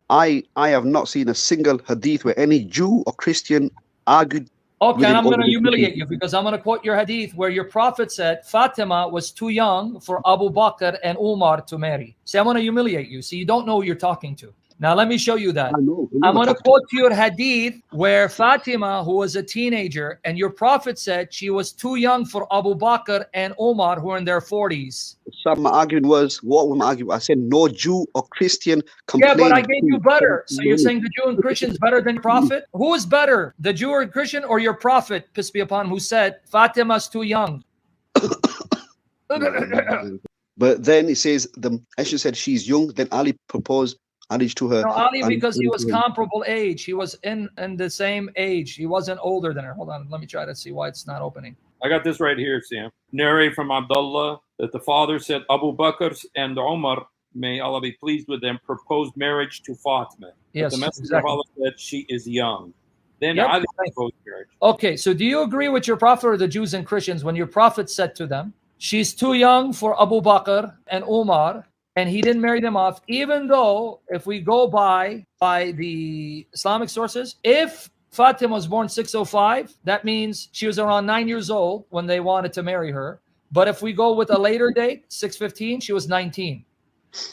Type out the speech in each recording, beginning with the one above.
I have not seen a single hadith where any Jew or Christian argued Okay, with and him I'm over going to this issue. humiliate you because I'm going to quote your hadith where your prophet said Fatima was too young for Abu Bakr and Umar to marry. See, I'm going to humiliate you. See, you don't know who you're talking to. Now, let me show you that. I know I'm my going to talking to. quote your hadith where Fatima, who was a teenager, and your prophet said she was too young for Abu Bakr and Umar, who are in their 40s. Some my argument was, what was my argument? I said no Jew or Christian Yeah, but I complained gave you to better. So you're Muhammad. saying the Jew and Christian is better than your prophet? Who is better, the Jew or Christian or your prophet, peace be upon, who said Fatima's too young? But then it says the Aisha said she's young. Then Ali proposed marriage to her. No, Ali, And because he was comparable age. He was in the same age. He wasn't older than her. Hold on, let me try to see why it's not opening. I got this right here, Sam. Narrate from Abdullah that the father said Abu Bakr and Umar, may Allah be pleased with them, proposed marriage to Fatima. Yes, But the Messenger exactly. of Allah said she is young. Then Yep. Ali proposed marriage. Okay, so do you agree with your prophet or the Jews and Christians when your prophet said to them, she's too young for Abu Bakr and Umar, and he didn't marry them off, even though if we go by the Islamic sources, if Fatima was born 605, that means she was around 9 years old when they wanted to marry her. But if we go with a later date, 615, she was 19.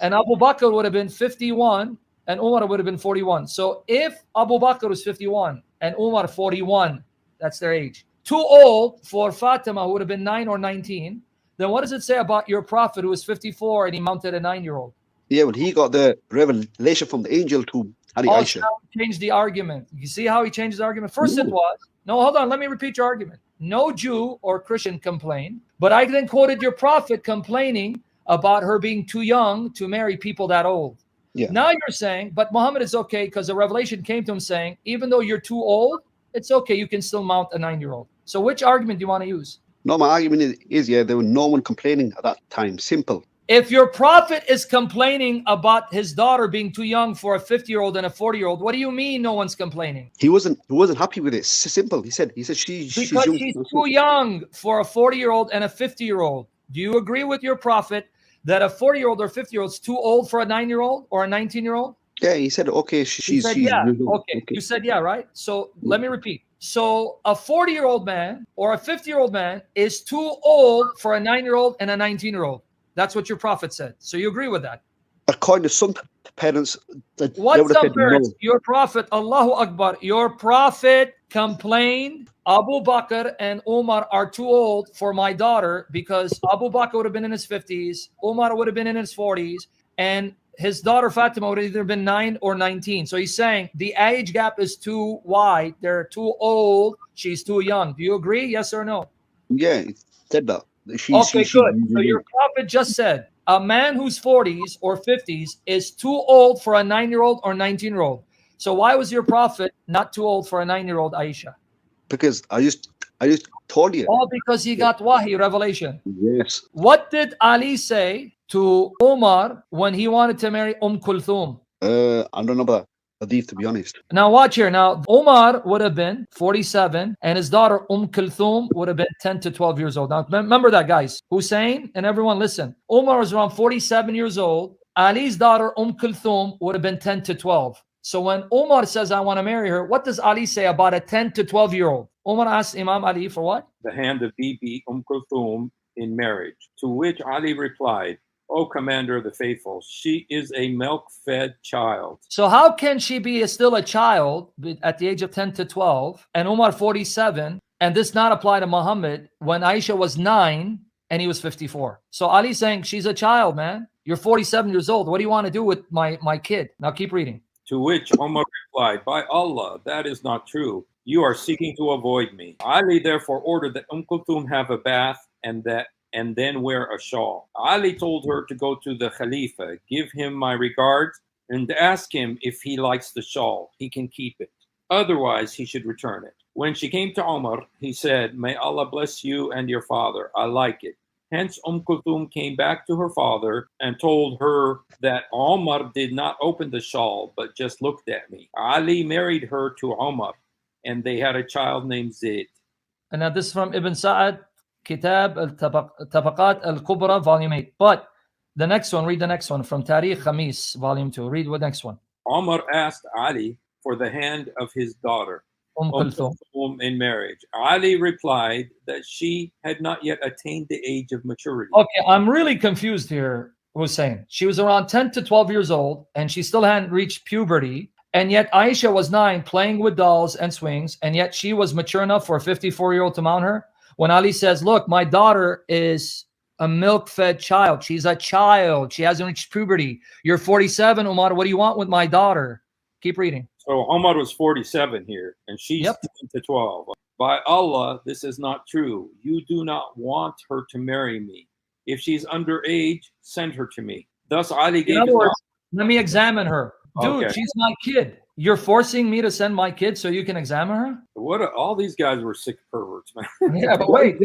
And Abu Bakr would have been 51 and Umar would have been 41. So if Abu Bakr was 51 and Umar 41, that's their age, too old for Fatima, who would have been 9 or 19, then what does it say about your prophet who was 54 and he mounted a 9-year-old? yeah, when he got the revelation from the angel to Ali Also, Aisha. changed the argument. You see how he changed the argument? First it was, no, hold on, let me repeat your argument. No Jew or Christian complained, but I then quoted your prophet complaining about her being too young to marry people that old. Yeah. Now you're saying, but Muhammad is okay because the revelation came to him saying, even though you're too old, it's okay, you can still mount a 9-year-old. So which argument do you want to use? No, my argument is yeah, there was no one complaining at that time. Simple. If your prophet is complaining about his daughter being too young for a 50-year-old and a 40-year-old, what do you mean no one's complaining? He wasn't happy with it. Simple. He said she's Because young. she's too young for a 40-year-old and a 50-year-old. Do you agree with your prophet that a 40-year-old or 50-year-old is too old for a 9-year-old or a 19-year-old? Yeah, he said okay. She's yeah. young. Okay, you said yeah, right? So let me repeat. So a 40-year-old man or a 50-year-old man is too old for a 9-year-old and a 19-year-old. That's what your prophet said. So you agree with that? According to some parents, what some parents? No. Your prophet, Allahu Akbar, your prophet complained Abu Bakr and Umar are too old for my daughter because Abu Bakr would have been in his 50s, Umar would have been in his 40s, and his daughter Fatima would have either been 9 or 19. So he's saying the age gap is too wide. They're too old. She's too young. Do you agree? Yes or no? Yeah, he said that. Okay, good. So your prophet just said a man who's 40s or 50s is too old for a 9-year-old or 19-year-old. So why was your prophet not too old for a 9-year-old, Aisha? Because I just told you. All because he got wahi, revelation. Yes. What did Ali say to Umar when he wanted to marry Kulthum? I don't know about hadith, to be honest. Now watch here. Now Umar would have been 47 and his daughter Kulthum would have been 10 to 12 years old. Now remember that, guys. Hussein and everyone listen. Umar was around 47 years old. Ali's daughter Kulthum would have been 10 to 12. So when Umar says, I want to marry her, what does Ali say about a 10 to 12-year-old? Umar asked Imam Ali for what? The hand of Bibi Kulthum in marriage. To which Ali replied, O Commander of the Faithful, she is a milk-fed child. So how can she be still a child at the age of 10 to 12 and Umar 47 and this not apply to Muhammad when Aisha was 9 and he was 54? So Ali's saying she's a child, man. You're 47 years old. What do you want to do with my kid? Now keep reading. To which Umar replied, by Allah, that is not true. You are seeking to avoid me. Ali therefore ordered that Kulthum have a bath and then wear a shawl. Ali told her to go to the Khalifa, give him my regards, and ask him if he likes the shawl. He can keep it. Otherwise, he should return it. When she came to Umar, he said, may Allah bless you and your father. I like it. Hence, Kulthum came back to her father and told her that Umar did not open the shawl, but just looked at me. Ali married her to Umar, and they had a child named Zayd. And now this is from Ibn Sa'ad, Kitab al-Tabaqat al-Kubra, Volume 8. But the next one, read the next one from Tariq Khamis, Volume 2. Read the next one. Omar asked Ali for the hand of his daughter, Kulthum. in marriage. Ali replied that she had not yet attained the age of maturity. Okay, I'm really confused here, Hussein. She was around 10 to 12 years old, and she still hadn't reached puberty. And yet Aisha was 9, playing with dolls and swings, and yet she was mature enough for a 54-year-old to mount her. When Ali says, look, my daughter is a milk-fed child. She's a child. She hasn't reached puberty. You're 47, Umar. What do you want with my daughter? Keep reading. So Omar was 47 here, and she's 10 to 12. By Allah, this is not true. You do not want her to marry me. If she's underage, send her to me. Thus Ali gave In other words, let me examine her. Dude, Okay. she's my kid. You're forcing me to send my kid so you can examine her? All these guys were sick perverts, man. Yeah, but wait.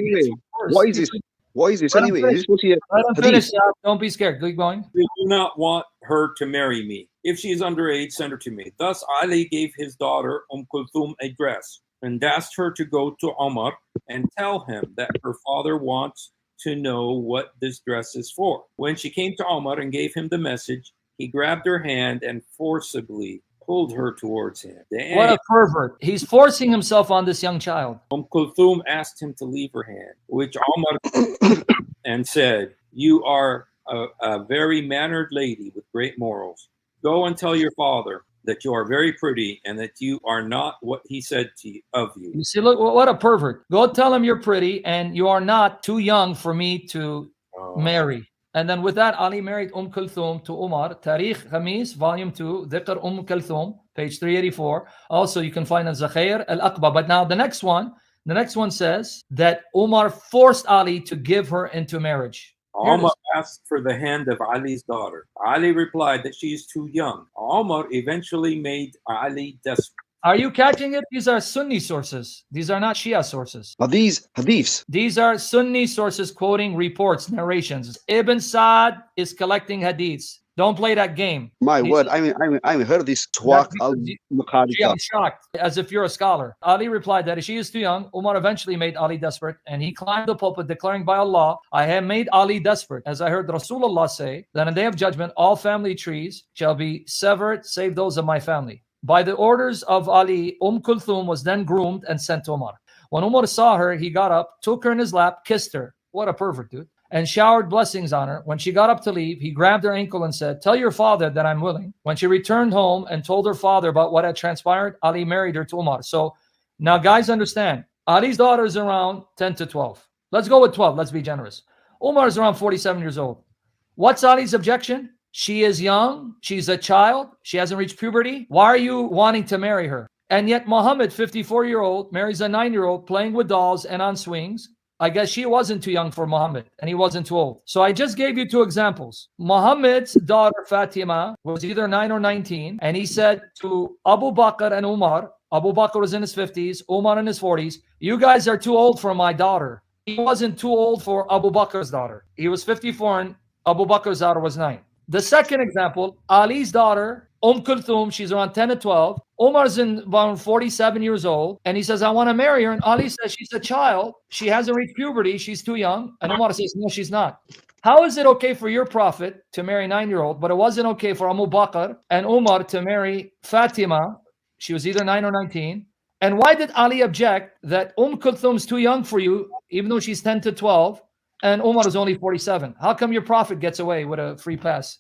What is this? What is this Let him anyway? finish. Is this supposed to be a Let him hadith? finish. Don't be scared. Keep going. You do not want her to marry me. If she is underage, send her to me. Thus Ali gave his daughter Kulthum a dress and asked her to go to Omar and tell him that her father wants to know what this dress is for. When she came to Omar and gave him the message, he grabbed her hand and forcibly pulled her towards him. Damn. What a pervert. He's forcing himself on this young child. Kulthum asked him to leave her hand, which Omar and said, you are a very mannered lady with great morals. Go and tell your father that you are very pretty and that you are not what he said of you. You see, look, what a pervert. Go tell him you're pretty and you are not too young for me to marry. And then with that, Ali married Kulthum to Umar. Tarikh Khamis, volume 2, Dhikr Kulthum, page 384. Also, you can find in Zakhair al-Aqba. But now the next one says that Umar forced Ali to give her into marriage. Omar asked for the hand of Ali's daughter. Ali replied that she is too young. Omar eventually made Ali desperate. Are you catching it? These are Sunni sources. These are not Shia sources. Are these hadiths? These are Sunni sources quoting reports, narrations. Ibn Sa'd is collecting hadiths. Don't play that game. My word, I heard this twat I'm shocked, as if you're a scholar. Ali replied that if she is too young, Umar eventually made Ali desperate, and he climbed the pulpit declaring by Allah, I have made Ali desperate, as I heard Rasulullah say, that on the day of judgment, all family trees shall be severed, save those of my family. By the orders of Ali, Kulthum was then groomed and sent to Umar. When Umar saw her, he got up, took her in his lap, kissed her. What a pervert, dude. And showered blessings on her. When she got up to leave, he grabbed her ankle and said, tell your father that I'm willing. When she returned home and told her father about what had transpired, Ali married her to Umar. So now guys understand, Ali's daughter is around 10 to 12. Let's go with 12. Let's be generous. Umar is around 47 years old. What's Ali's objection? She is young. She's a child. She hasn't reached puberty. Why are you wanting to marry her? And yet Muhammad, 54-year-old, marries a 9-year-old playing with dolls and on swings. I guess she wasn't too young for Muhammad, and he wasn't too old. So I just gave you 2 examples. Muhammad's daughter, Fatima, was either 9 or 19, and he said to Abu Bakr and Umar, Abu Bakr was in his 50s, Umar in his 40s, you guys are too old for my daughter. He wasn't too old for Abu Bakr's daughter. He was 54, and Abu Bakr's daughter was 9. The second example, Ali's daughter, Kulthum, she's around 10 to 12. Umar's around 47 years old, and he says, I want to marry her. And Ali says, she's a child. She hasn't reached puberty. She's too young. And Umar says, no, she's not. How is it okay for your prophet to marry a 9-year-old, but it wasn't okay for Abu Bakr and Umar to marry Fatima? She was either 9 or 19. And why did Ali object that Kulthum's too young for you, even though she's 10 to 12, and Umar is only 47? How come your prophet gets away with a free pass?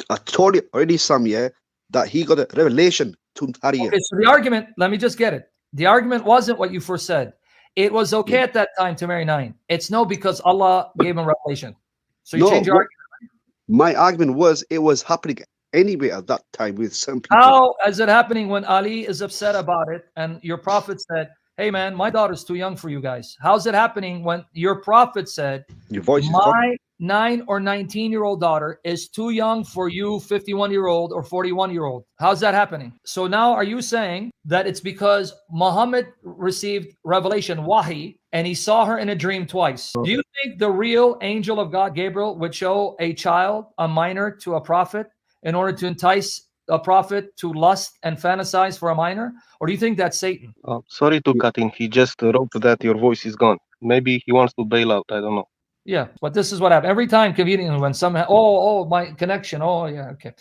I told you already, Sam, that he got a revelation to marry her. Okay, so the argument, let me just get it. The argument wasn't what you first said. It was okay at that time to marry 9. It's no, because Allah gave him revelation. So you change your argument. My argument was it was happening anyway at that time with some people. How is it happening when Ali is upset about it and your prophet said, hey man, my daughter's too young for you guys? How's it happening when your prophet said, your voice my 9 or 19-year-old daughter is too young for you 51-year-old or 41-year-old? How's that happening? So now are you saying that it's because Muhammad received revelation, wahi, and he saw her in a dream twice? Do you think the real angel of God, Gabriel, would show a child, a minor, to a prophet in order to entice a prophet to lust and fantasize for a minor? Or do you think that's Satan? Sorry to cut in. He just wrote that your voice is gone. Maybe he wants to bail out. I don't know. Yeah, but this is what happened every time conveniently when some my connection. Oh yeah, okay.